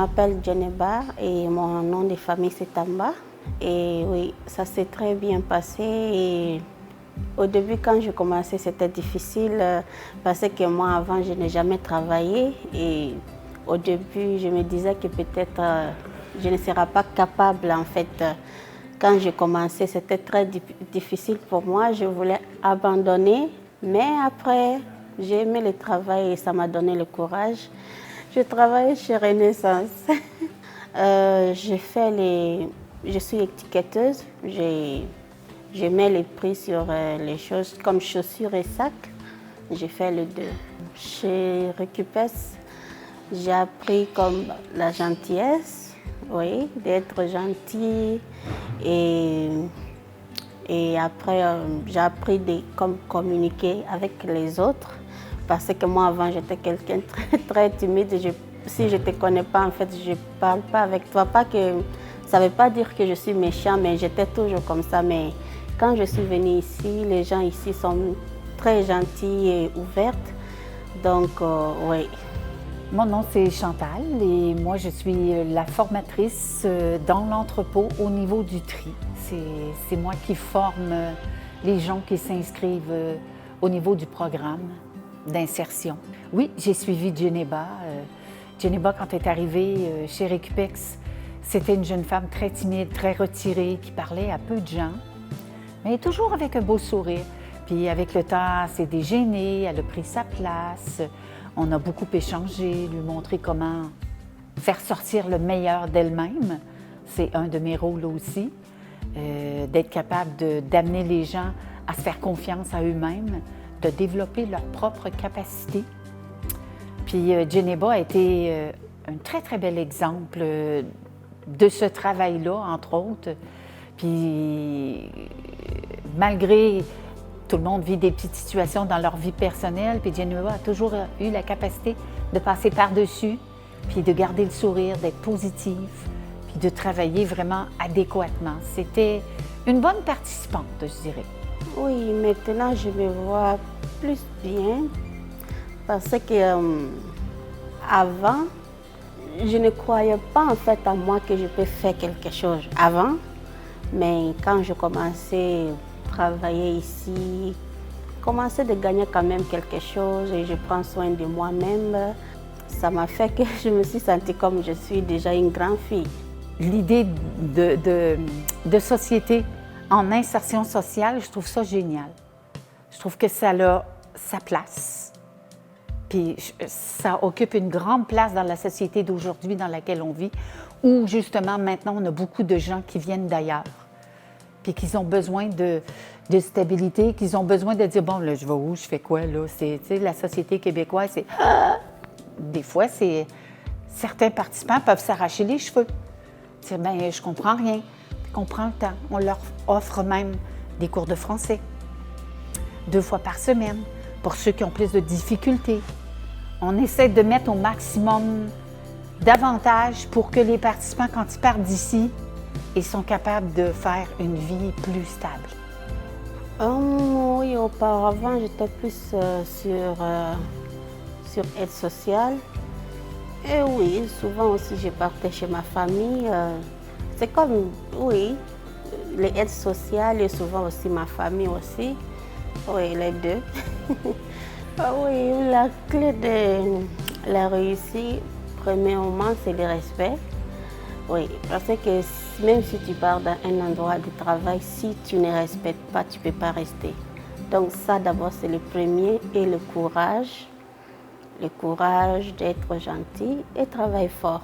m'appelle Djeneba et mon nom de famille c'est Tamba. Et oui, ça s'est très bien passé. Et au début, quand je commençais, c'était difficile parce que moi, avant, je n'ai jamais travaillé. Et au début, je me disais que peut-être je ne serais pas capable, en fait. Quand j'ai commencé, c'était très difficile pour moi. Je voulais abandonner. Mais après, j'ai aimé le travail et ça m'a donné le courage. Je travaille chez Renaissance. Je suis étiquetteuse. Je mets les prix sur les choses comme chaussures et sacs. J'ai fait les deux. Chez Recupes, j'ai appris comme la gentillesse, oui, d'être gentil. Et après, j'ai appris comme communiquer avec les autres. Parce que moi, avant, j'étais quelqu'un de très, très timide. Si je ne te connais pas, en fait, je ne parle pas avec toi. Pas que, ça ne veut pas dire que je suis méchant, mais j'étais toujours comme ça. Mais quand je suis venue ici, les gens ici sont très gentils et ouverts. Donc, oui. Mon nom, c'est Chantal et moi, je suis la formatrice dans l'entrepôt au niveau du tri. C'est moi qui forme les gens qui s'inscrivent au niveau du programme d'insertion. Oui, j'ai suivi Djeneba. Djeneba, quand elle est arrivée chez Recupex, c'était une jeune femme très timide, très retirée, qui parlait à peu de gens, mais toujours avec un beau sourire. Puis avec le temps, elle s'est dégénée, elle a pris sa place. On a beaucoup échangé, lui montrer comment faire sortir le meilleur d'elle-même. C'est un de mes rôles aussi, d'être capable d'amener les gens à se faire confiance à eux-mêmes, de développer leur propre capacité. Puis Djeneba a été un très, très bel exemple de ce travail-là, entre autres. Puis malgré tout le monde vit des petites situations dans leur vie personnelle, puis Djeneba a toujours eu la capacité de passer par-dessus, puis de garder le sourire, d'être positive, puis de travailler vraiment adéquatement. C'était une bonne participante, je dirais. Oui, maintenant je me vois plus bien parce que avant, je ne croyais pas en fait à moi que je peux faire quelque chose avant, mais quand je commençais à travailler ici, commencer de gagner quand même quelque chose et je prends soin de moi-même, ça m'a fait que je me suis sentie comme je suis déjà une grande fille. L'idée de société en insertion sociale, je trouve ça génial. Je trouve que ça a sa place. Puis ça occupe une grande place dans la société d'aujourd'hui dans laquelle on vit, où justement maintenant on a beaucoup de gens qui viennent d'ailleurs, puis qu'ils ont besoin de stabilité, qu'ils ont besoin de dire, bon, là, je vais où, je fais quoi, là? La société québécoise, c'est... Des fois, certains participants peuvent s'arracher les cheveux. Dire, ben, je comprends rien. Puis qu'on prend le temps. On leur offre même des cours de français 2 fois par semaine pour ceux qui ont plus de difficultés. On essaie de mettre au maximum d'avantages pour que les participants, quand ils partent d'ici, ils sont capables de faire une vie plus stable. Oui, auparavant, j'étais plus sur aide sociale. Et oui, souvent aussi, je partais chez ma famille. C'est comme, oui, les aides sociales et souvent aussi ma famille aussi. Oui, les deux. Oui, la clé de la réussite, premièrement, c'est le respect. Oui, parce que même si tu pars dans un endroit de travail, si tu ne respectes pas, tu ne peux pas rester. Donc ça, d'abord, c'est le premier. Et le courage d'être gentil et travailler fort.